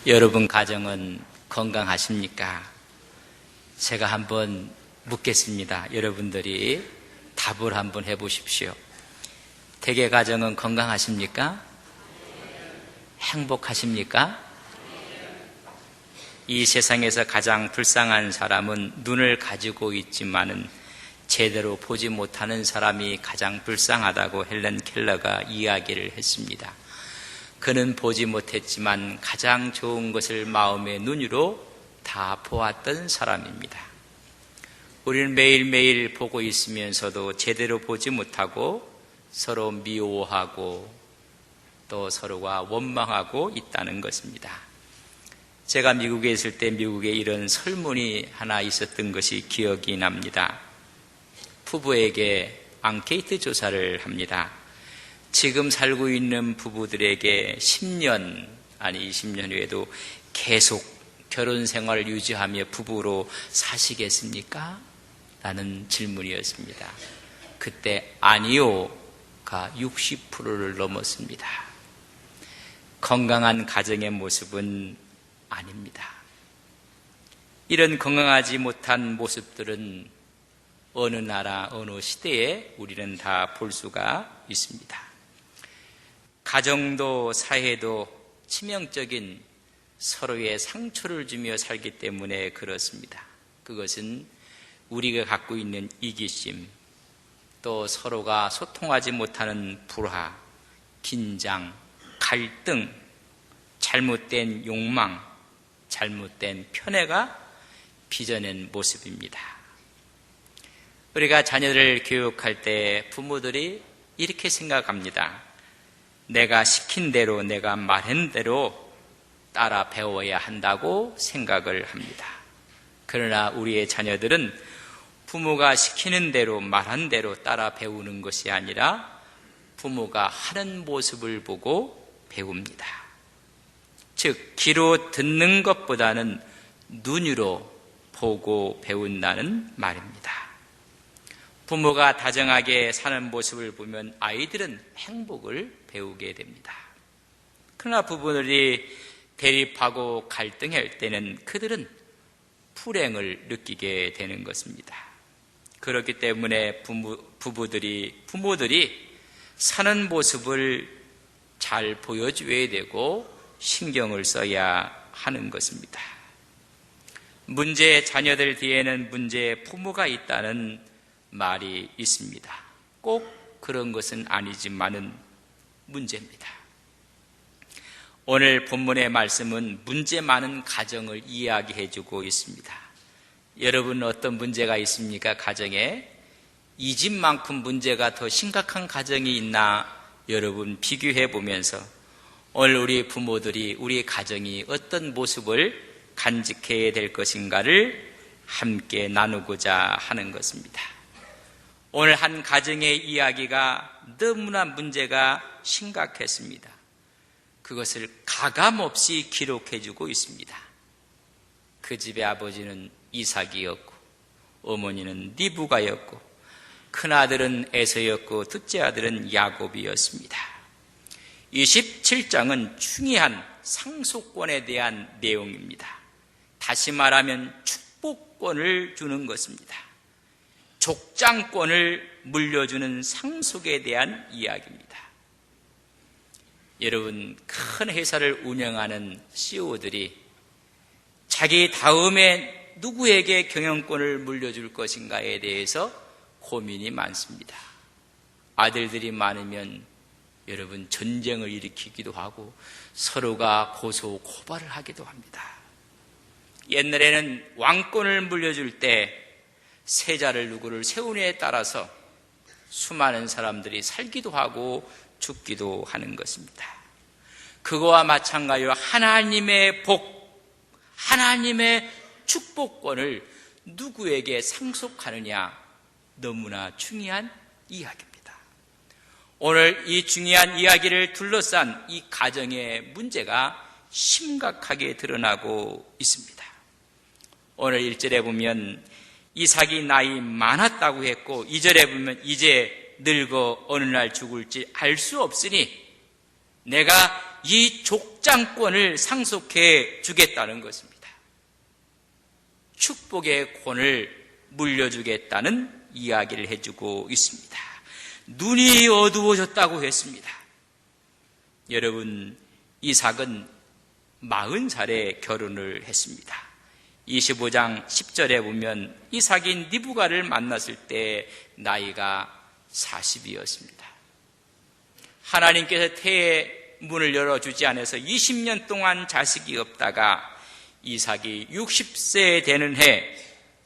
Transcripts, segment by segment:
여러분 가정은 건강하십니까? 제가 한번 묻겠습니다. 여러분들이 답을 한번 해보십시오. 대개 가정은 건강하십니까? 행복하십니까? 이 세상에서 가장 불쌍한 사람은 눈을 가지고 있지만은 제대로 보지 못하는 사람이 가장 불쌍하다고 헬렌 켈러가 이야기를 했습니다. 그는 보지 못했지만 가장 좋은 것을 마음의 눈으로 다 보았던 사람입니다. 우리는 매일매일 보고 있으면서도 제대로 보지 못하고 서로 미워하고 또 서로가 원망하고 있다는 것입니다. 제가 미국에 있을 때 미국에 이런 설문이 하나 있었던 것이 기억이 납니다. 부부에게 앙케이트 조사를 합니다. 지금 살고 있는 부부들에게 10년 아니 20년 후에도 계속 결혼 생활을 유지하며 부부로 사시겠습니까? 라는 질문이었습니다. 그때 아니요가 60%를 넘었습니다. 건강한 가정의 모습은 아닙니다. 이런 건강하지 못한 모습들은 어느 나라, 어느 시대에 우리는 다 볼 수가 있습니다. 가정도 사회도 치명적인 서로의 상처를 주며 살기 때문에 그렇습니다. 그것은 우리가 갖고 있는 이기심, 또 서로가 소통하지 못하는 불화, 긴장, 갈등, 잘못된 욕망, 잘못된 편애가 빚어낸 모습입니다. 우리가 자녀를 교육할 때 부모들이 이렇게 생각합니다. 내가 시킨 대로, 내가 말한 대로 따라 배워야 한다고 생각을 합니다. 그러나 우리의 자녀들은 부모가 시키는 대로, 말한 대로 따라 배우는 것이 아니라 부모가 하는 모습을 보고 배웁니다. 즉, 귀로 듣는 것보다는 눈으로 보고 배운다는 말입니다. 부모가 다정하게 사는 모습을 보면 아이들은 행복을 배우게 됩니다. 그러나 부부들이 대립하고 갈등할 때는 그들은 불행을 느끼게 되는 것입니다. 그렇기 때문에 부모들이 사는 모습을 잘 보여줘야 되고 신경을 써야 하는 것입니다. 문제의 자녀들 뒤에는 문제의 부모가 있다는 말이 있습니다. 꼭 그런 것은 아니지만은 문제입니다. 오늘 본문의 말씀은 문제 많은 가정을 이야기해주고 있습니다. 여러분 어떤 문제가 있습니까? 가정에 이 집만큼 문제가 더 심각한 가정이 있나 여러분 비교해 보면서 오늘 우리 부모들이 우리 가정이 어떤 모습을 간직해야 될 것인가를 함께 나누고자 하는 것입니다. 오늘 한 가정의 이야기가 너무나 문제가 심각했습니다. 그것을 가감없이 기록해주고 있습니다. 그 집의 아버지는 이삭이었고 어머니는 리브가였고 큰아들은 에서였고 둘째 아들은 야곱이었습니다. 27장은 중요한 상속권에 대한 내용입니다. 다시 말하면 축복권을 주는 것입니다. 족장권을 물려주는 상속에 대한 이야기입니다. 여러분, 큰 회사를 운영하는 CEO들이 자기 다음에 누구에게 경영권을 물려줄 것인가에 대해서 고민이 많습니다. 아들들이 많으면 여러분 전쟁을 일으키기도 하고 서로가 고소 고발을 하기도 합니다. 옛날에는 왕권을 물려줄 때 세자를 누구를 세우느냐에 따라서 수많은 사람들이 살기도 하고 죽기도 하는 것입니다. 그거와 마찬가지로 하나님의 복, 하나님의 축복권을 누구에게 상속하느냐 너무나 중요한 이야기입니다. 오늘 이 중요한 이야기를 둘러싼 이 가정의 문제가 심각하게 드러나고 있습니다. 오늘 1절에 보면 이삭이 나이 많았다고 했고 2절에 보면 이제 늙어 어느 날 죽을지 알 수 없으니 내가 이 족장권을 상속해 주겠다는 것입니다. 축복의 권을 물려주겠다는 이야기를 해주고 있습니다. 눈이 어두워졌다고 했습니다. 여러분, 이삭은 40살에 결혼을 했습니다. 25장 10절에 보면 이삭이 리브가를 만났을 때 나이가 40이었습니다. 하나님께서 태의 문을 열어주지 않아서 20년 동안 자식이 없다가 이삭이 60세 되는 해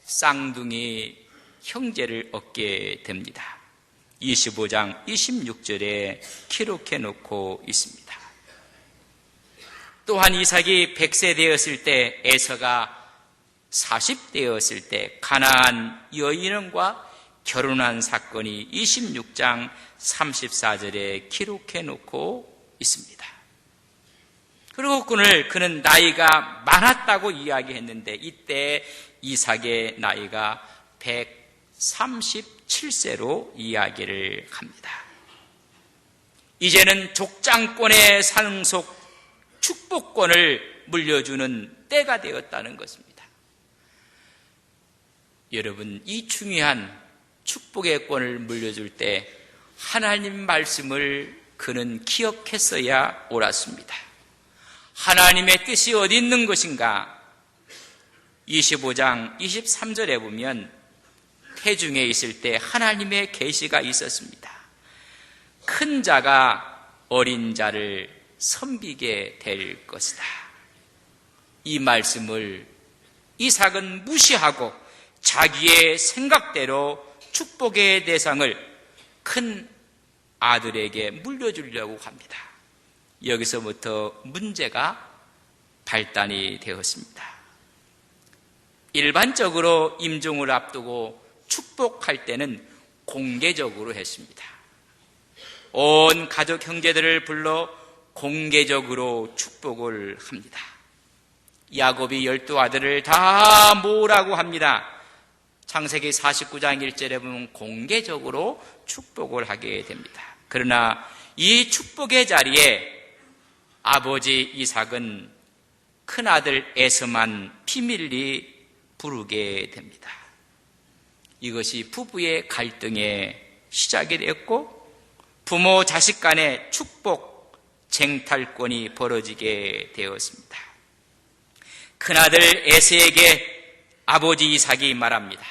쌍둥이 형제를 얻게 됩니다. 25장 26절에 기록해 놓고 있습니다. 또한 이삭이 100세 되었을 때 에서가 40대였을 때 가나안 여인과 결혼한 사건이 26장 34절에 기록해 놓고 있습니다. 그리고 그는 나이가 많았다고 이야기했는데 이때 이삭의 나이가 137세로 이야기를 합니다. 이제는 족장권의 상속 축복권을 물려주는 때가 되었다는 것입니다. 여러분, 이 중요한 축복의 권을 물려줄 때 하나님 말씀을 그는 기억했어야 옳았습니다. 하나님의 뜻이 어디 있는 것인가? 25장 23절에 보면 태중에 있을 때 하나님의 계시가 있었습니다. 큰 자가 어린 자를 섬기게 될 것이다. 이 말씀을 이삭은 무시하고 자기의 생각대로 축복의 대상을 큰 아들에게 물려주려고 합니다. 여기서부터 문제가 발단이 되었습니다. 일반적으로 임종을 앞두고 축복할 때는 공개적으로 했습니다. 온 가족 형제들을 불러 공개적으로 축복을 합니다. 야곱이 12아들을 다 모으라고 합니다. 창세기 49장 1절에 보면 공개적으로 축복을 하게 됩니다. 그러나 이 축복의 자리에 아버지 이삭은 큰아들 에서만 비밀리 부르게 됩니다. 이것이 부부의 갈등의 시작이 되었고 부모 자식 간의 축복 쟁탈권이 벌어지게 되었습니다. 큰아들 에서에게 아버지 이삭이 말합니다.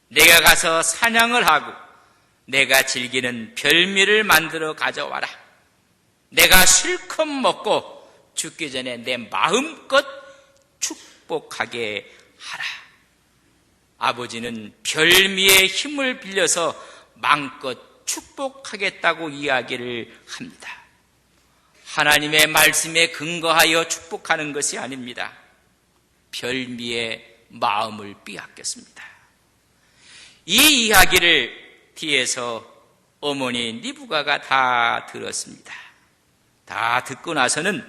내가 가서 사냥을 하고 내가 즐기는 별미를 만들어 가져와라. 내가 실컷 먹고 죽기 전에 내 마음껏 축복하게 하라. 아버지는 별미의 힘을 빌려서 마음껏 축복하겠다고 이야기를 합니다. 하나님의 말씀에 근거하여 축복하는 것이 아닙니다. 별미의 마음을 빼앗겼습니다. 이 이야기를 뒤에서 어머니 리브가가 다 들었습니다. 다 듣고 나서는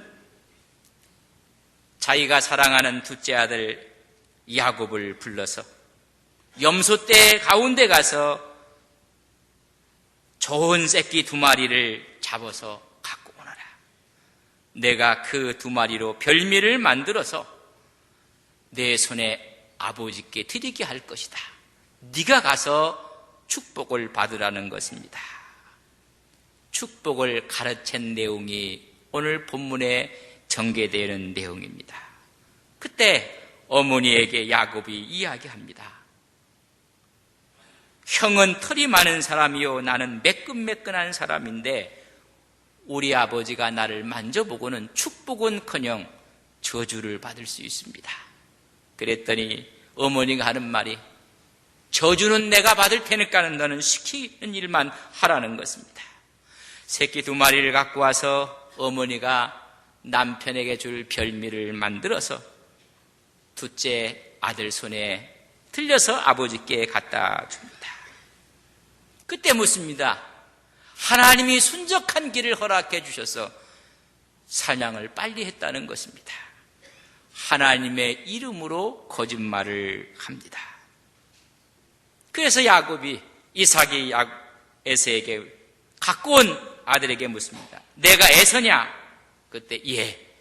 자기가 사랑하는 둘째 아들 야곱을 불러서 염소떼 가운데 가서 좋은 새끼 2마리를 잡아서 갖고 오너라. 내가 그 2마리로 별미를 만들어서 내 손에 아버지께 드리게 할 것이다. 네가 가서 축복을 받으라는 것입니다. 축복을 가르친 내용이 오늘 본문에 전개되는 내용입니다. 그때 어머니에게 야곱이 이야기합니다. 형은 털이 많은 사람이요 나는 매끈매끈한 사람인데 우리 아버지가 나를 만져보고는 축복은커녕 저주를 받을 수 있습니다. 그랬더니 어머니가 하는 말이 저주는 내가 받을 테니까 너는 시키는 일만 하라는 것입니다. 새끼 2마리를 갖고 와서 어머니가 남편에게 줄 별미를 만들어서 둘째 아들 손에 들려서 아버지께 갖다 줍니다. 그때 묻습니다. 하나님이 순적한 길을 허락해 주셔서 사냥을 빨리 했다는 것입니다. 하나님의 이름으로 거짓말을 합니다. 그래서 야곱이 이삭이 에서에게 갖고 온 아들에게 묻습니다. 내가 에서냐? 그때 예,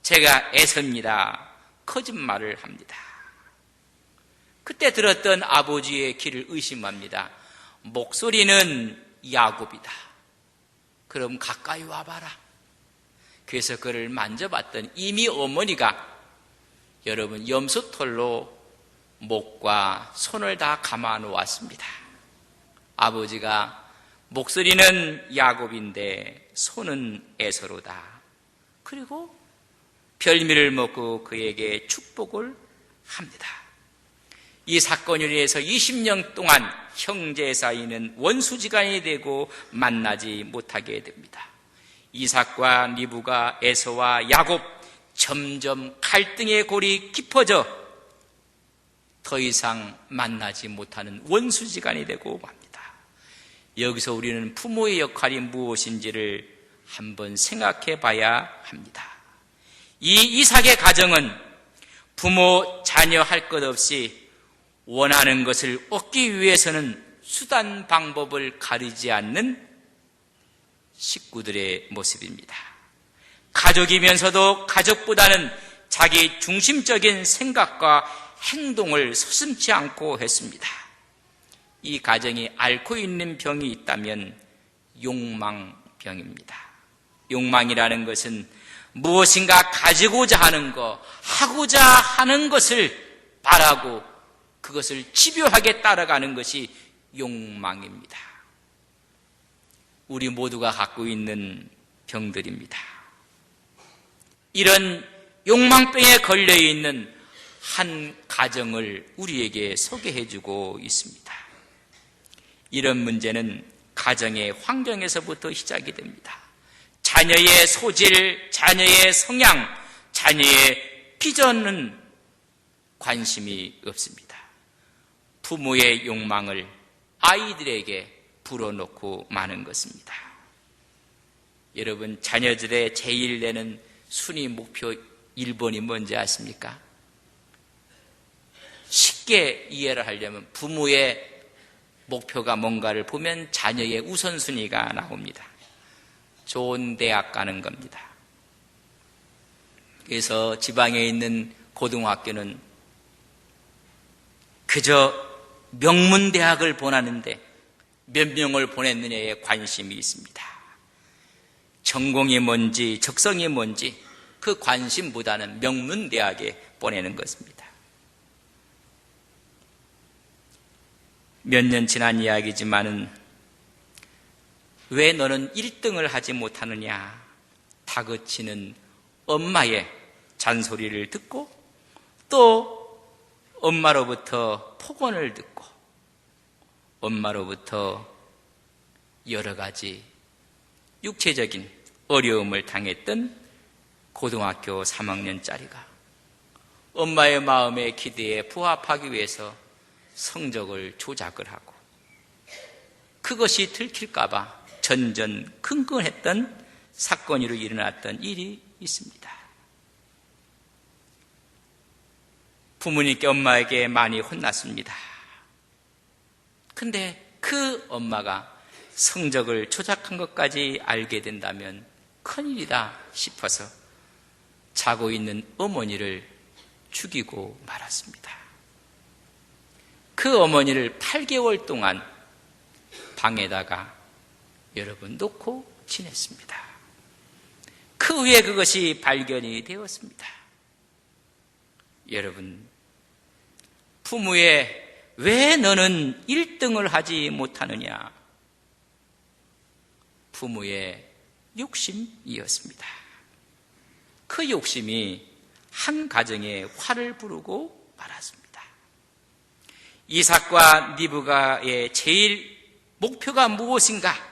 제가 에서입니다. 거짓말을 합니다. 그때 들었던 아버지의 귀를 의심합니다. 목소리는 야곱이다. 그럼 가까이 와봐라. 그래서 그를 만져봤더니 이미 어머니가 여러분 염소털로 목과 손을 다 감아 놓았습니다. 아버지가 목소리는 야곱인데 손은 에서로다. 그리고 별미를 먹고 그에게 축복을 합니다. 이 사건으로 인해서 20년 동안 형제 사이는 원수지간이 되고 만나지 못하게 됩니다. 이삭과 리브가 에서와 야곱 점점 갈등의 골이 깊어져 더 이상 만나지 못하는 원수지간이 되고 맙니다. 여기서 우리는 부모의 역할이 무엇인지를 한번 생각해 봐야 합니다. 이 이삭의 가정은 부모 자녀 할 것 없이 원하는 것을 얻기 위해서는 수단 방법을 가리지 않는 식구들의 모습입니다. 가족이면서도 가족보다는 자기 중심적인 생각과 행동을 서슴지 않고 했습니다. 이 가정이 앓고 있는 병이 있다면 욕망병입니다. 욕망이라는 것은 무엇인가 가지고자 하는 것, 하고자 하는 것을 바라고 그것을 집요하게 따라가는 것이 욕망입니다. 우리 모두가 갖고 있는 병들입니다. 이런 욕망병에 걸려있는 한 가정을 우리에게 소개해주고 있습니다. 이런 문제는 가정의 환경에서부터 시작이 됩니다. 자녀의 소질, 자녀의 성향, 자녀의 비전은 관심이 없습니다. 부모의 욕망을 아이들에게 불어넣고 마는 것입니다. 여러분, 자녀들의 제일 내는 순위 목표 1번이 뭔지 아십니까? 쉽게 이해를 하려면 부모의 목표가 뭔가를 보면 자녀의 우선순위가 나옵니다. 좋은 대학 가는 겁니다. 그래서 지방에 있는 고등학교는 그저 명문대학을 보내는데 몇 명을 보냈느냐에 관심이 있습니다. 전공이 뭔지 적성이 뭔지 그 관심보다는 명문대학에 보내는 것입니다. 몇 년 지난 이야기지만은 왜 너는 1등을 하지 못하느냐 다그치는 엄마의 잔소리를 듣고 또 엄마로부터 폭언을 듣고 엄마로부터 여러 가지 육체적인 어려움을 당했던 고등학교 3학년짜리가 엄마의 마음의 기대에 부합하기 위해서 성적을 조작을 하고 그것이 들킬까봐 전전긍긍했던 사건으로 일어났던 일이 있습니다. 부모님께 엄마에게 많이 혼났습니다. 근데 그 엄마가 성적을 조작한 것까지 알게 된다면 큰일이다 싶어서 자고 있는 어머니를 죽이고 말았습니다. 그 어머니를 8개월 동안 방에다가 여러분 놓고 지냈습니다. 그 후에 그것이 발견이 되었습니다. 여러분, 부모의 왜 너는 1등을 하지 못하느냐? 부모의 욕심이었습니다. 그 욕심이 한 가정에 화를 부르고 말았습니다. 이삭과 리브가의 제일 목표가 무엇인가?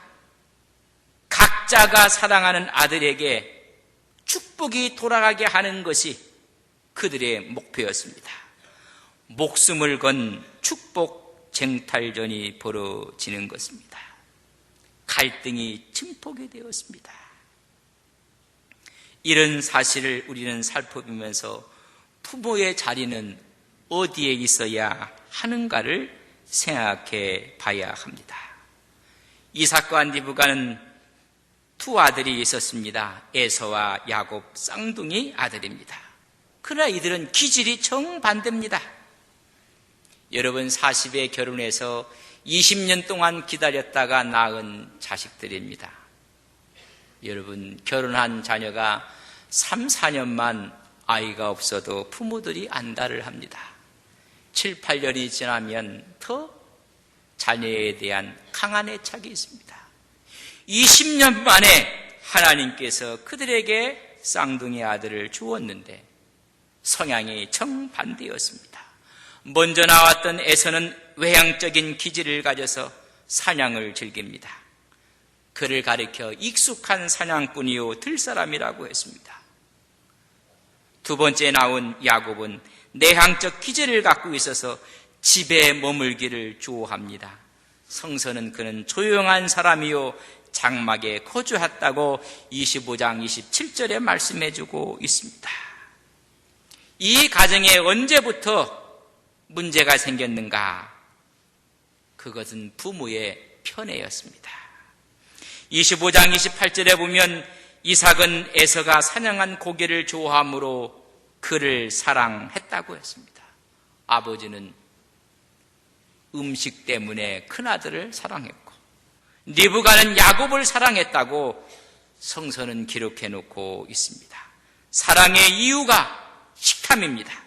각자가 사랑하는 아들에게 축복이 돌아가게 하는 것이 그들의 목표였습니다. 목숨을 건 축복 쟁탈전이 벌어지는 것입니다. 갈등이 증폭이 되었습니다. 이런 사실을 우리는 살펴보면서 부모의 자리는 어디에 있어야 하는가를 생각해 봐야 합니다. 이삭과 리브가는 두 아들이 있었습니다. 에서와 야곱 쌍둥이 아들입니다. 그러나 이들은 기질이 정반대입니다. 여러분, 40에 결혼해서 20년 동안 기다렸다가 낳은 자식들입니다. 여러분, 결혼한 자녀가 3, 4년만 아이가 없어도 부모들이 안달을 합니다. 7, 8년이 지나면 더 자녀에 대한 강한 애착이 있습니다. 20년 만에 하나님께서 그들에게 쌍둥이 아들을 주었는데 성향이 정반대였습니다. 먼저 나왔던 에서는 외향적인 기질을 가져서 사냥을 즐깁니다. 그를 가리켜 익숙한 사냥꾼이요 들사람이라고 했습니다. 두 번째 나온 야곱은 내향적 기질을 갖고 있어서 집에 머물기를 좋아합니다. 성서는 그는 조용한 사람이요 장막에 거주했다고 25장 27절에 말씀해주고 있습니다. 이 가정에 언제부터 문제가 생겼는가? 그것은 부모의 편애였습니다. 25장 28절에 보면 이삭은 에서가 사냥한 고기를 좋아함으로 그를 사랑했다고 했습니다. 아버지는 음식 때문에 큰아들을 사랑했고 리브가는 야곱을 사랑했다고 성서는 기록해 놓고 있습니다. 사랑의 이유가 식탐입니다.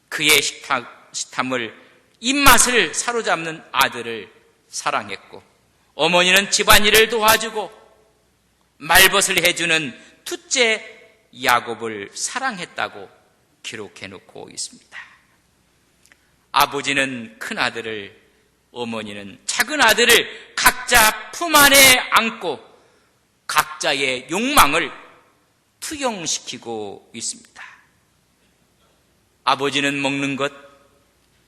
그의 식탐을 입맛을 사로잡는 아들을 사랑했고 어머니는 집안일을 도와주고 말벗을 해주는 둘째 야곱을 사랑했다고 기록해 놓고 있습니다. 아버지는 큰 아들을, 어머니는 작은 아들을 각자 품 안에 안고 각자의 욕망을 투영시키고 있습니다. 아버지는 먹는 것,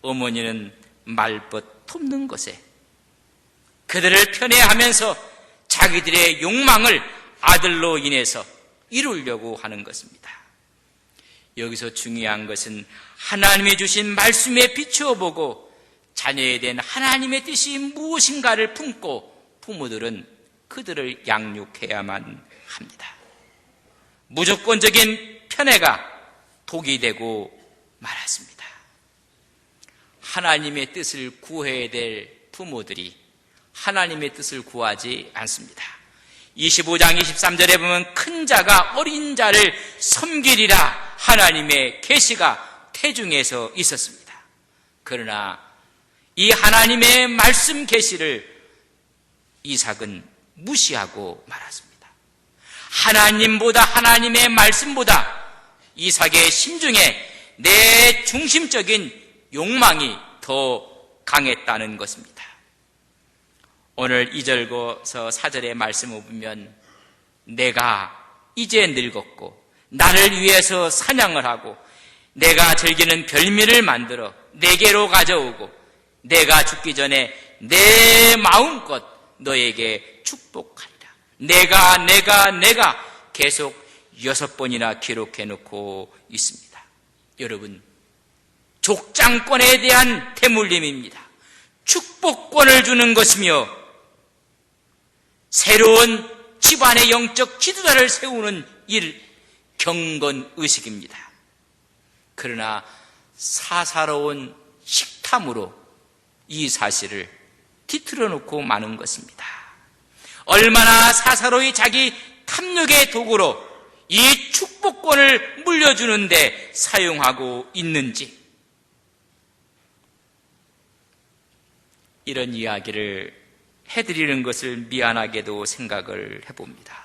어머니는 말벗 톱는 것에 그들을 편애하면서 자기들의 욕망을 아들로 인해서 이루려고 하는 것입니다. 여기서 중요한 것은 하나님이 주신 말씀에 비추어 보고 자녀에 대한 하나님의 뜻이 무엇인가를 품고 부모들은 그들을 양육해야만 합니다. 무조건적인 편애가 독이 되고 말았습니다. 하나님의 뜻을 구해야 될 부모들이 하나님의 뜻을 구하지 않습니다. 25장 23절에 보면 큰 자가 어린 자를 섬기리라 하나님의 계시가 태중에서 있었습니다. 그러나 이 하나님의 말씀 계시를 이삭은 무시하고 말았습니다. 하나님보다, 하나님의 말씀보다 이삭의 심중에 내 중심적인 욕망이 더 강했다는 것입니다. 오늘 2절부터 4절의 말씀을 보면 내가 이제 늙었고 나를 위해서 사냥을 하고 내가 즐기는 별미를 만들어 내게로 가져오고 내가 죽기 전에 내 마음껏 너에게 축복하리라. 내가 계속 6번이나 기록해 놓고 있습니다. 여러분, 족장권에 대한 대물림입니다. 축복권을 주는 것이며 새로운 집안의 영적 지도자를 세우는 일, 경건의식입니다. 그러나 사사로운 식탐으로 이 사실을 뒤틀어 놓고 마는 것입니다. 얼마나 사사로이 자기 탐욕의 도구로 이 축복권을 물려주는데 사용하고 있는지, 이런 이야기를 해드리는 것을 미안하게도 생각을 해봅니다.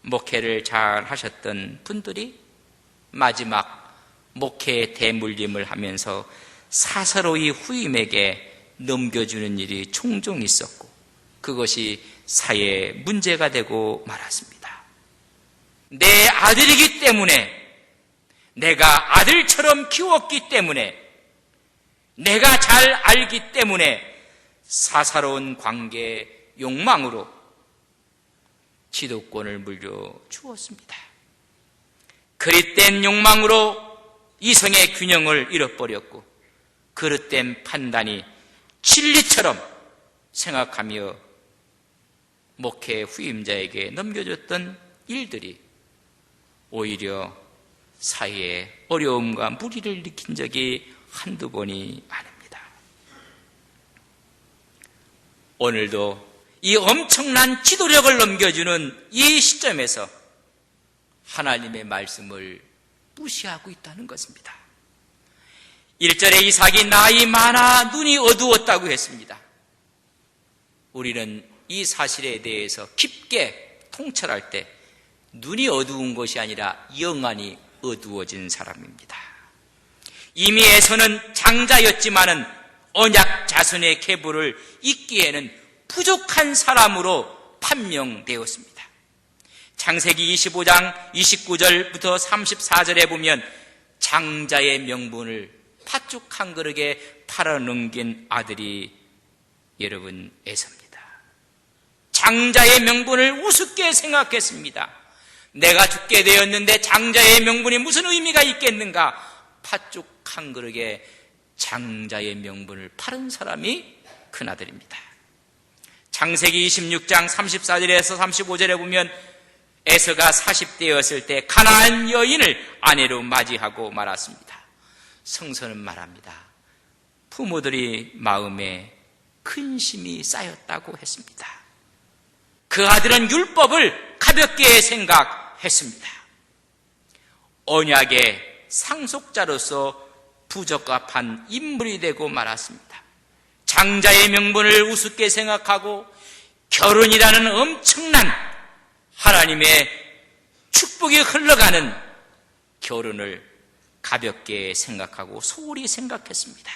목회를 잘 하셨던 분들이 마지막 목회의 대물림을 하면서 사사로이 후임에게 넘겨주는 일이 종종 있었고 그것이 사회의 문제가 되고 말았습니다. 내 아들이기 때문에, 내가 아들처럼 키웠기 때문에, 내가 잘 알기 때문에 사사로운 관계의 욕망으로 지도권을 물려주었습니다. 그릇된 욕망으로 이성의 균형을 잃어버렸고 그릇된 판단이 진리처럼 생각하며 목회 후임자에게 넘겨줬던 일들이 오히려 사회에 어려움과 무리를 일으킨 적이 한두 번이 아닙니다. 오늘도 이 엄청난 지도력을 넘겨주는 이 시점에서 하나님의 말씀을 무시하고 있다는 것입니다. 1절에 이삭이 나이 많아 눈이 어두웠다고 했습니다. 우리는 이 사실에 대해서 깊게 통찰할 때 눈이 어두운 것이 아니라 영안이 어두워진 사람입니다. 이미 에서는 장자였지만은 언약 자손의 계보를 잇기에는 부족한 사람으로 판명되었습니다. 창세기 25장 29절부터 34절에 보면 장자의 명분을 팥죽 한 그릇에 팔아넘긴 아들이 여러분 에서입니다. 장자의 명분을 우습게 생각했습니다. 내가 죽게 되었는데 장자의 명분이 무슨 의미가 있겠는가? 팥죽 한 그릇에 장자의 명분을 팔은 사람이 큰아들입니다. 창세기 26장 34절에서 35절에 보면 에서가 40대였을 때 가나안 여인을 아내로 맞이하고 말았습니다. 성서는 말합니다. 부모들이 마음에 근심이 쌓였다고 했습니다. 그 아들은 율법을 가볍게 생각했습니다. 언약의 상속자로서 부적합한 인물이 되고 말았습니다. 장자의 명분을 우습게 생각하고 결혼이라는 엄청난 하나님의 축복이 흘러가는 결혼을 가볍게 생각하고 소홀히 생각했습니다.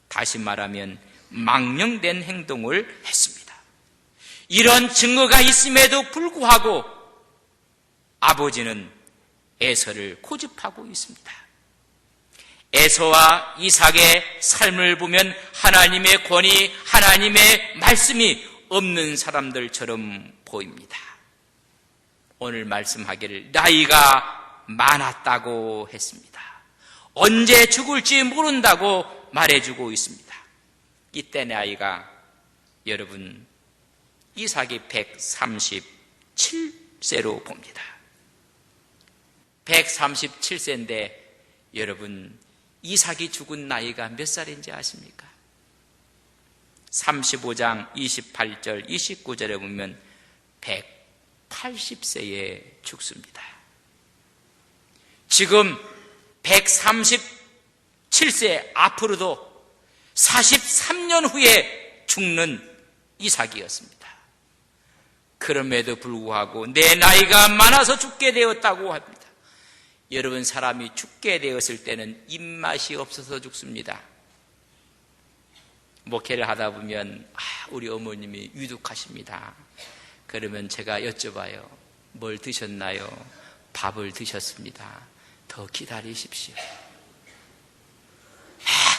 다시 말하면 망령된 행동을 했습니다. 이런 증거가 있음에도 불구하고 아버지는 에서를 고집하고 있습니다. 에서와 이삭의 삶을 보면 하나님의 권위, 하나님의 말씀이 없는 사람들처럼 보입니다. 오늘 말씀하기를 나이가 많았다고 했습니다. 언제 죽을지 모른다고 말해주고 있습니다. 이때 나이가 여러분 이삭이 137세로 봅니다. 137세인데 여러분 이삭이 죽은 나이가 몇 살인지 아십니까? 35장 28절 29절에 보면 180세에 죽습니다. 지금 137세 앞으로도 43년 후에 죽는 이삭이었습니다. 그럼에도 불구하고 내 나이가 많아서 죽게 되었다고 합니다. 여러분 사람이 죽게 되었을 때는 입맛이 없어서 죽습니다. 목회를 하다 보면 우리 어머님이 유독하십니다. 그러면 제가 여쭤봐요. 뭘 드셨나요? 밥을 드셨습니다. 더 기다리십시오.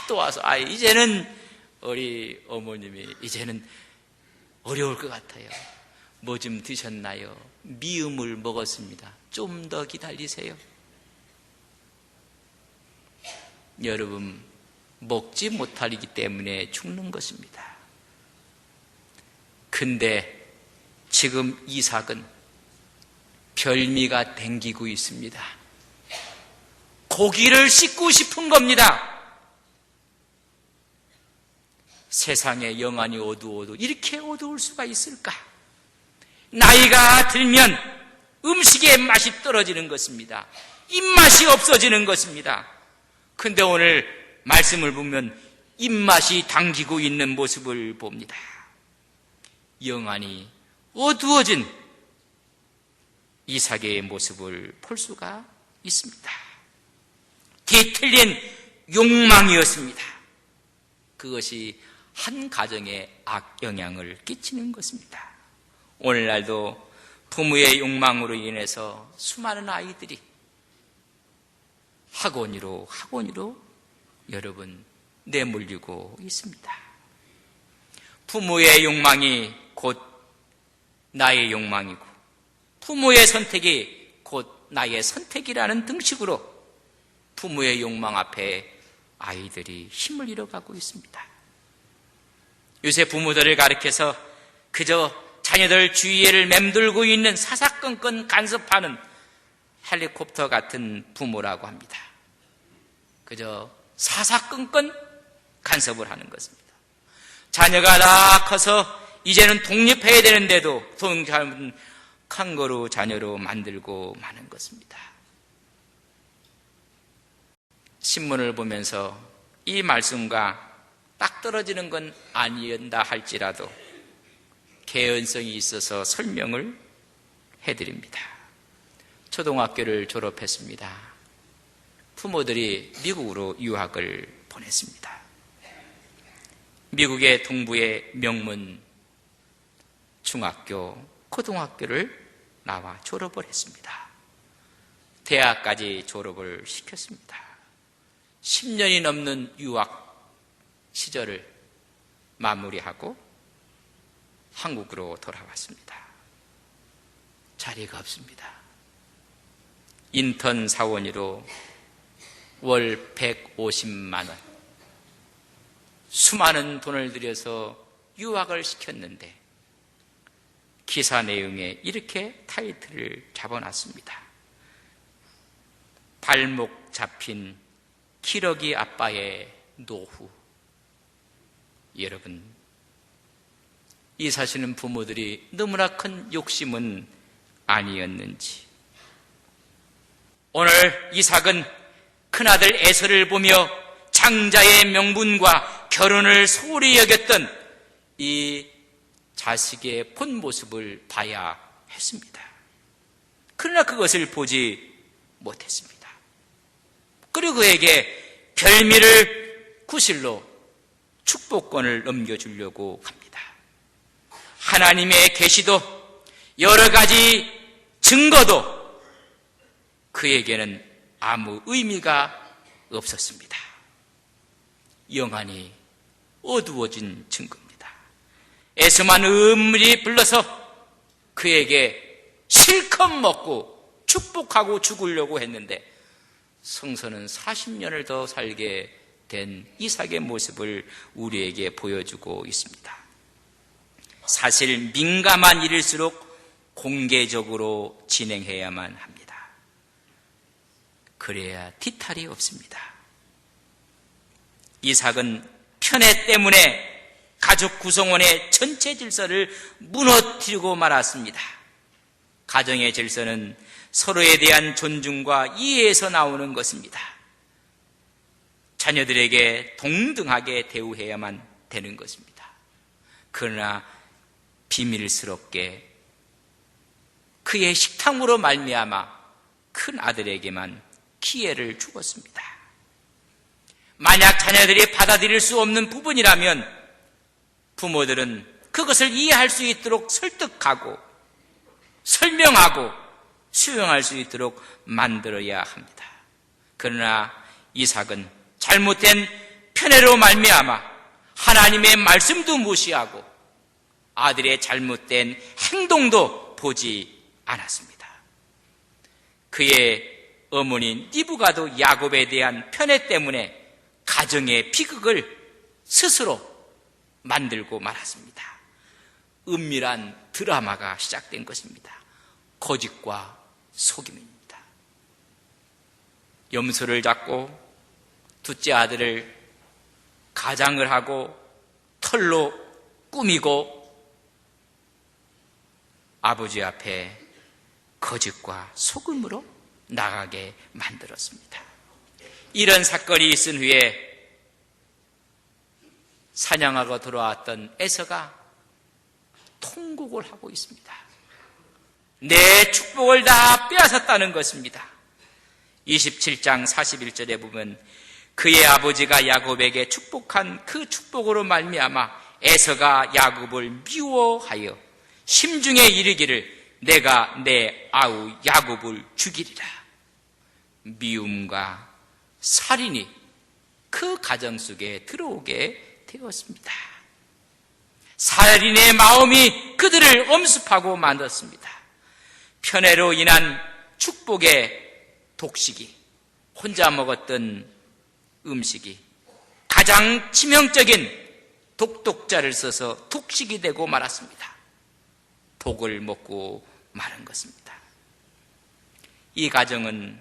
또 와서 이제는 우리 어머님이 이제는 어려울 것 같아요. 뭐 좀 드셨나요? 미음을 먹었습니다. 좀 더 기다리세요. 여러분 먹지 못하기 때문에 죽는 것입니다. 근데 지금 이삭은 별미가 땡기고 있습니다. 고기를 씹고 싶은 겁니다. 세상의 영안이 어두워도 이렇게 어두울 수가 있을까? 나이가 들면 음식의 맛이 떨어지는 것입니다. 입맛이 없어지는 것입니다. 근데 오늘 말씀을 보면 입맛이 당기고 있는 모습을 봅니다. 영안이 어두워진 이삭의 모습을 볼 수가 있습니다. 뒤틀린 욕망이었습니다. 그것이 한 가정에 악영향을 끼치는 것입니다. 오늘날도 부모의 욕망으로 인해서 수많은 아이들이 학원으로 여러분 내몰리고 있습니다. 부모의 욕망이 곧 나의 욕망이고 부모의 선택이 곧 나의 선택이라는 등식으로 부모의 욕망 앞에 아이들이 힘을 잃어가고 있습니다. 요새 부모들을 가리켜서 그저 자녀들 주위를 맴돌고 있는 사사건건 간섭하는 헬리콥터 같은 부모라고 합니다. 그저 사사건건 간섭을 하는 것입니다. 자녀가 다 커서 이제는 독립해야 되는데도 캥거루 자녀로 만들고 마는 것입니다. 신문을 보면서 이 말씀과 딱 떨어지는 건 아니었다 할지라도 개연성이 있어서 설명을 해드립니다. 초등학교를 졸업했습니다. 부모들이 미국으로 유학을 보냈습니다. 미국의 동부의 명문 중학교, 고등학교를 나와 졸업을 했습니다. 대학까지 졸업을 시켰습니다. 10년이 넘는 유학 시절을 마무리하고 한국으로 돌아왔습니다. 자리가 없습니다. 인턴 사원으로 월 150만 원, 수많은 돈을 들여서 유학을 시켰는데 기사 내용에 이렇게 타이틀을 잡아놨습니다. 발목 잡힌 기러기 아빠의 노후. 여러분, 이 사시는 부모들이 너무나 큰 욕심은 아니었는지. 오늘 이삭은 큰아들 에서를 보며 장자의 명분과 결혼을 소홀히 여겼던 이 자식의 본 모습을 봐야 했습니다. 그러나 그것을 보지 못했습니다. 그리고 그에게 별미를 구실로 축복권을 넘겨주려고 합니다. 하나님의 계시도 여러 가지 증거도 그에게는 아무 의미가 없었습니다. 영안이 어두워진 증거입니다. 에서만 은밀히 불러서 그에게 실컷 먹고 축복하고 죽으려고 했는데 성서는 40년을 더 살게 된 이삭의 모습을 우리에게 보여주고 있습니다. 사실 민감한 일일수록 공개적으로 진행해야만 합니다. 그래야 뒤탈이 없습니다. 이삭은 편애 때문에 가족 구성원의 전체 질서를 무너뜨리고 말았습니다. 가정의 질서는 서로에 대한 존중과 이해에서 나오는 것입니다. 자녀들에게 동등하게 대우해야만 되는 것입니다. 그러나 비밀스럽게 그의 식탐으로 말미암아 큰 아들에게만 기회를 주었습니다. 만약 자녀들이 받아들일 수 없는 부분이라면 부모들은 그것을 이해할 수 있도록 설득하고 설명하고 수용할 수 있도록 만들어야 합니다. 그러나 이삭은 잘못된 편애로 말미암아 하나님의 말씀도 무시하고 아들의 잘못된 행동도 보지 않았습니다. 그의 어머니 리브가도 야곱에 대한 편애 때문에 가정의 비극을 스스로 만들고 말았습니다. 은밀한 드라마가 시작된 것입니다. 거짓과 속임입니다. 염소를 잡고 둘째 아들을 가장을 하고 털로 꾸미고 아버지 앞에 거짓과 속임으로 나가게 만들었습니다. 이런 사건이 있은 후에 사냥하고 돌아왔던 에서가 통곡을 하고 있습니다. 내 축복을 다 빼앗았다는 것입니다. 27장 41절에 보면 그의 아버지가 야곱에게 축복한 그 축복으로 말미암아 에서가 야곱을 미워하여 심중에 이르기를 내가 내 아우 야곱을 죽이리라. 미움과 살인이 그 가정 속에 들어오게 되었습니다. 살인의 마음이 그들을 엄습하고 만들었습니다. 편애로 인한 축복의 독식이, 혼자 먹었던 음식이 가장 치명적인 독독자를 써서 독식이 되고 말았습니다. 독을 먹고 마는 것입니다. 이 가정은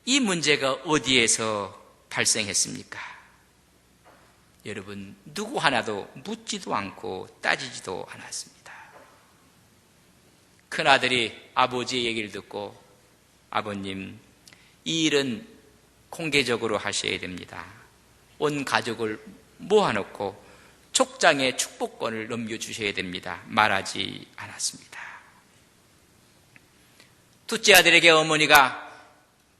이 문제가 어디에서 발생했습니까? 여러분, 누구 하나도 묻지도 않고 따지지도 않았습니다. 큰아들이 아버지의 얘기를 듣고, 아버님, 이 일은 공개적으로 하셔야 됩니다. 온 가족을 모아놓고 족장의 축복권을 넘겨주셔야 됩니다. 말하지 않았습니다. 둘째 아들에게 어머니가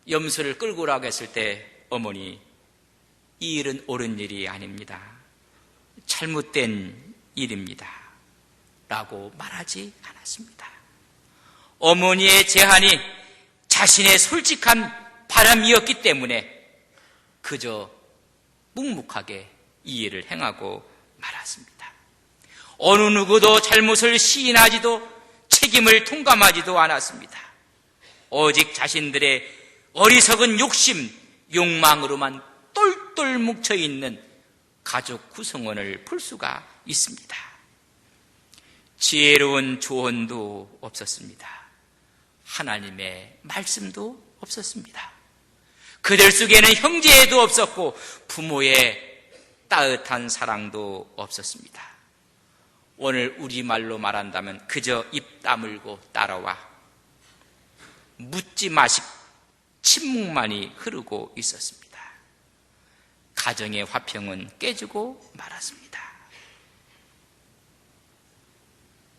염소를 끌고 오라고 했을 때 어머니, 이 일은 옳은 일이 아닙니다. 잘못된 일입니다. 라고 말하지 않았습니다. 어머니의 제안이 자신의 솔직한 바람이었기 때문에 그저 묵묵하게 이 일을 행하고 말았습니다. 어느 누구도 잘못을 시인하지도 책임을 통감하지도 않았습니다. 오직 자신들의 어리석은 욕심, 욕망으로만 똘똘 뭉쳐있는 가족 구성원을 볼 수가 있습니다. 지혜로운 조언도 없었습니다. 하나님의 말씀도 없었습니다. 그들 속에는 형제애도 없었고 부모의 따뜻한 사랑도 없었습니다. 오늘 우리말로 말한다면 그저 입 다물고 따라와, 묻지 마시 침묵만이 흐르고 있었습니다. 가정의 화평은 깨지고 말았습니다.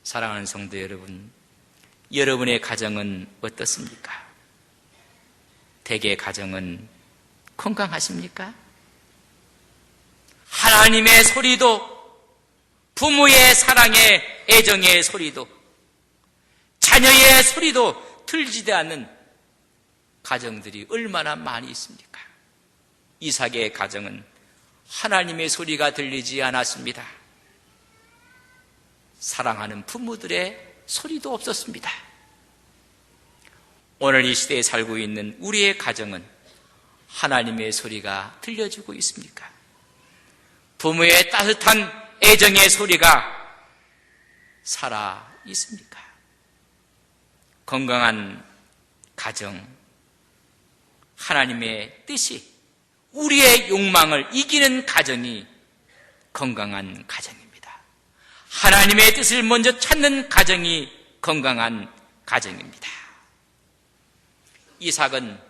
사랑하는 성도 여러분, 여러분의 가정은 어떻습니까? 대개 가정은 건강하십니까? 하나님의 소리도, 부모의 사랑의 애정의 소리도, 자녀의 소리도 들리지 않는 가정들이 얼마나 많이 있습니까? 이삭의 가정은 하나님의 소리가 들리지 않았습니다. 사랑하는 부모들의 소리도 없었습니다. 오늘 이 시대에 살고 있는 우리의 가정은 하나님의 소리가 들려주고 있습니까? 부모의 따뜻한 애정의 소리가 살아 있습니까? 건강한 가정, 하나님의 뜻이 우리의 욕망을 이기는 가정이 건강한 가정입니다. 하나님의 뜻을 먼저 찾는 가정이 건강한 가정입니다. 이삭은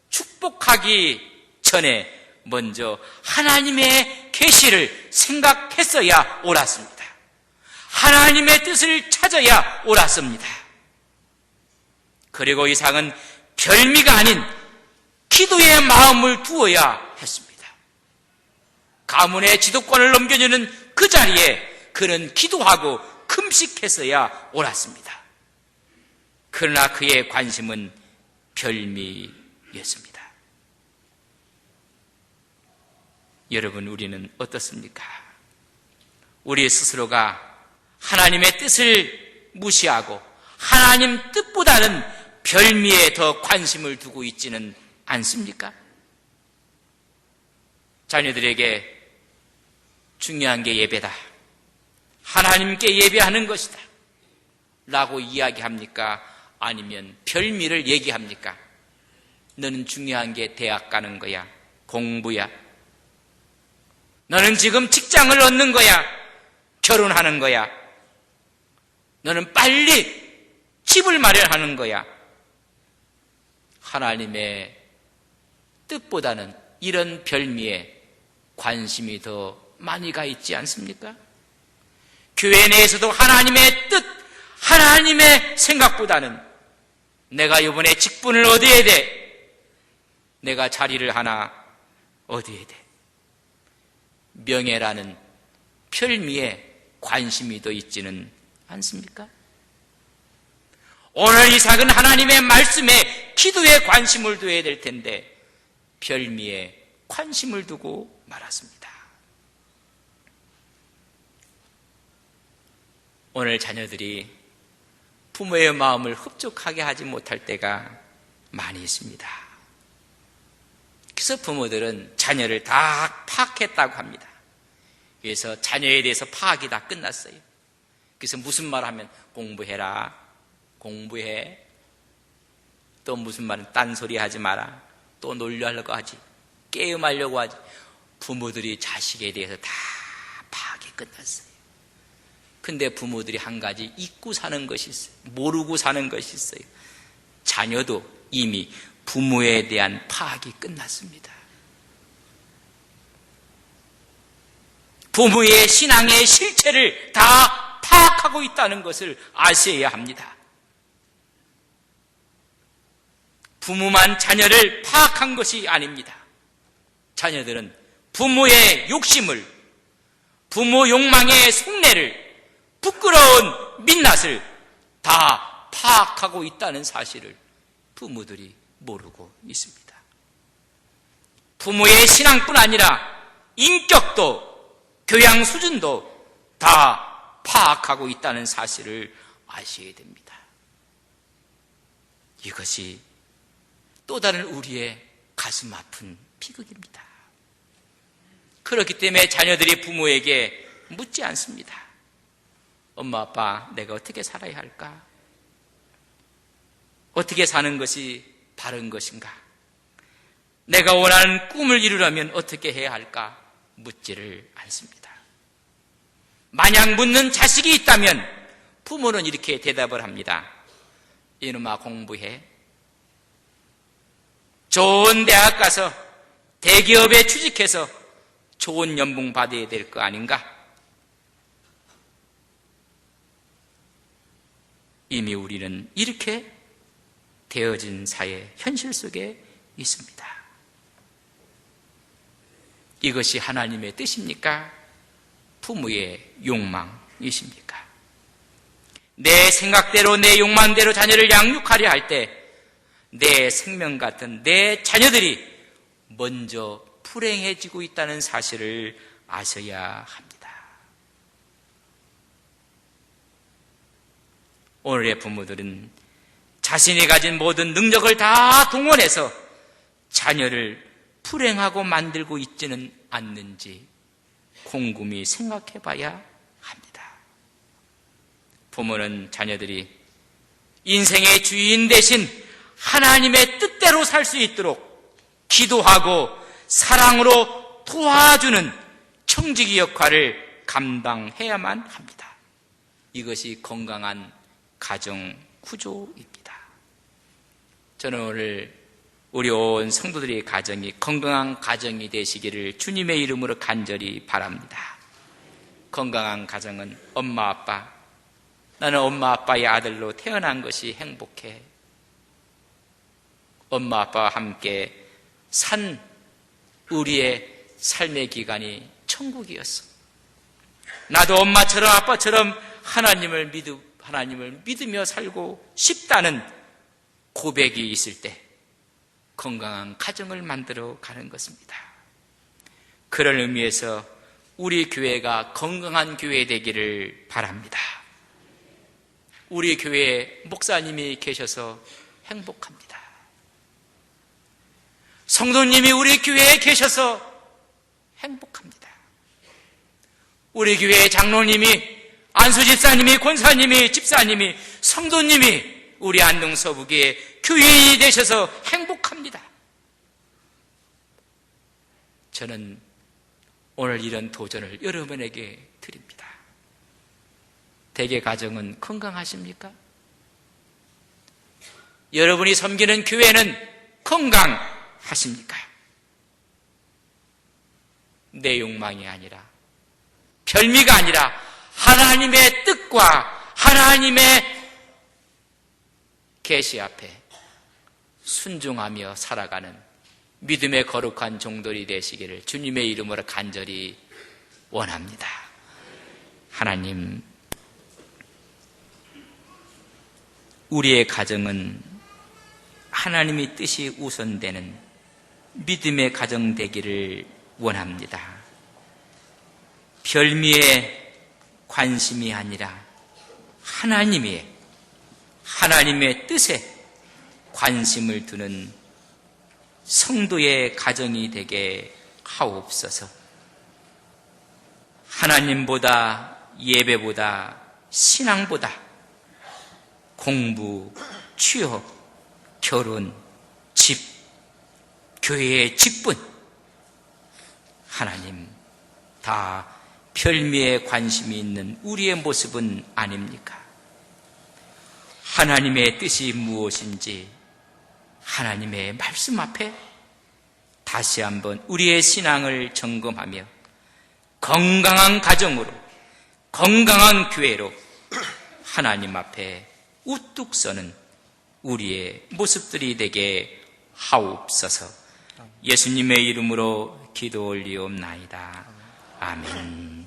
축복하기 전에 먼저 하나님의 계시를 생각했어야 옳았습니다. 하나님의 뜻을 찾아야 옳았습니다. 그리고 이삭은 별미가 아닌 기도의 마음을 두어야 했습니다. 가문의 지도권을 넘겨주는 그 자리에 그는 기도하고 금식했어야 옳았습니다. 그러나 그의 관심은 별미였습니다. 여러분, 우리는 어떻습니까? 우리 스스로가 하나님의 뜻을 무시하고 하나님 뜻보다는 별미에 더 관심을 두고 있지는 않습니까? 자녀들에게 중요한 게 예배다, 하나님께 예배하는 것이다 라고 이야기합니까? 아니면 별미를 얘기합니까? 너는 중요한 게 대학 가는 거야, 공부야, 너는 지금 직장을 얻는 거야, 결혼하는 거야, 너는 빨리 집을 마련하는 거야. 하나님의 뜻보다는 이런 별미에 관심이 더 많이 가 있지 않습니까? 교회 내에서도 하나님의 뜻, 하나님의 생각보다는 내가 이번에 직분을 얻어야 돼, 내가 자리를 하나 얻어야 돼, 명예라는 별미에 관심이 더 있지는 않습니까? 오늘 이삭은 하나님의 말씀에, 기도에 관심을 둬야 될 텐데 별미에 관심을 두고 말았습니다. 오늘 자녀들이 부모의 마음을 흡족하게 하지 못할 때가 많이 있습니다. 그래서 부모들은 자녀를 다 파악했다고 합니다. 그래서 자녀에 대해서 파악이 다 끝났어요. 그래서 무슨 말 하면 공부해라, 공부해. 또 무슨 말은 딴소리 하지 마라. 또 놀려하려고 하지. 게임하려고 하지. 부모들이 자식에 대해서 다 파악이 끝났어요. 근데 부모들이 한 가지 잊고 사는 것이 있어요. 모르고 사는 것이 있어요. 자녀도 이미 부모에 대한 파악이 끝났습니다. 부모의 신앙의 실체를 다 파악하고 있다는 것을 아셔야 합니다. 부모만 자녀를 파악한 것이 아닙니다. 자녀들은 부모의 욕심을, 부모 욕망의 속내를, 부끄러운 민낯을 다 파악하고 있다는 사실을 부모들이 모르고 있습니다. 부모의 신앙뿐 아니라 인격도, 교양 수준도 다 파악하고 있다는 사실을 아셔야 됩니다. 이것이 또 다른 우리의 가슴 아픈 비극입니다. 그렇기 때문에 자녀들이 부모에게 묻지 않습니다. 엄마, 아빠, 내가 어떻게 살아야 할까? 어떻게 사는 것이 바른 것인가? 내가 원하는 꿈을 이루려면 어떻게 해야 할까? 묻지를 않습니다. 만약 묻는 자식이 있다면 부모는 이렇게 대답을 합니다. 이놈아, 공부해. 좋은 대학 가서 대기업에 취직해서 좋은 연봉 받아야 될 거 아닌가? 이미 우리는 이렇게 되어진 사회 현실 속에 있습니다. 이것이 하나님의 뜻입니까? 부모의 욕망이십니까? 내 생각대로, 내 욕망대로 자녀를 양육하려 할 때 내 생명 같은 내 자녀들이 먼저 불행해지고 있다는 사실을 아셔야 합니다. 오늘의 부모들은 자신이 가진 모든 능력을 다 동원해서 자녀를 불행하고 만들고 있지는 않는지 곰곰이 생각해 봐야 합니다. 부모는 자녀들이 인생의 주인 대신 하나님의 뜻대로 살 수 있도록 기도하고 사랑으로 도와주는 청지기 역할을 감당해야만 합니다. 이것이 건강한 가정 구조입니다. 저는 오늘 우리 온 성도들의 가정이 건강한 가정이 되시기를 주님의 이름으로 간절히 바랍니다. 건강한 가정은 엄마, 아빠, 나는 엄마, 아빠의 아들로 태어난 것이 행복해. 엄마, 아빠와 함께 산 우리의 삶의 기간이 천국이었어. 나도 엄마처럼 아빠처럼 하나님을 믿으며 살고 싶다는 고백이 있을 때 건강한 가정을 만들어 가는 것입니다. 그런 의미에서 우리 교회가 건강한 교회 되기를 바랍니다. 우리 교회에 목사님이 계셔서 행복합니다. 성도님이 우리 교회에 계셔서 행복합니다. 우리 교회의 장로님이, 안수집사님이, 권사님이, 집사님이, 성도님이 우리 안동 서북의 교인이 되셔서 행복합니다. 저는 오늘 이런 도전을 여러분에게 드립니다. 대개 가정은 건강하십니까? 여러분이 섬기는 교회는 건강하십니까? 내 욕망이 아니라, 별미가 아니라 하나님의 뜻과 하나님의 계시 앞에 순종하며 살아가는 믿음의 거룩한 종들이 되시기를 주님의 이름으로 간절히 원합니다. 하나님, 우리의 가정은 하나님의 뜻이 우선되는 믿음의 가정 되기를 원합니다. 별미의 관심이 아니라 하나님의 뜻에 관심을 두는 성도의 가정이 되게 하옵소서. 하나님보다, 예배보다, 신앙보다 공부, 취업, 결혼, 집, 교회의 직분, 하나님 다 별미에 관심이 있는 우리의 모습은 아닙니까? 하나님의 뜻이 무엇인지 하나님의 말씀 앞에 다시 한번 우리의 신앙을 점검하며 건강한 가정으로, 건강한 교회로 하나님 앞에 우뚝 서는 우리의 모습들이 되게 하옵소서. 예수님의 이름으로 기도 올리옵나이다. 아멘.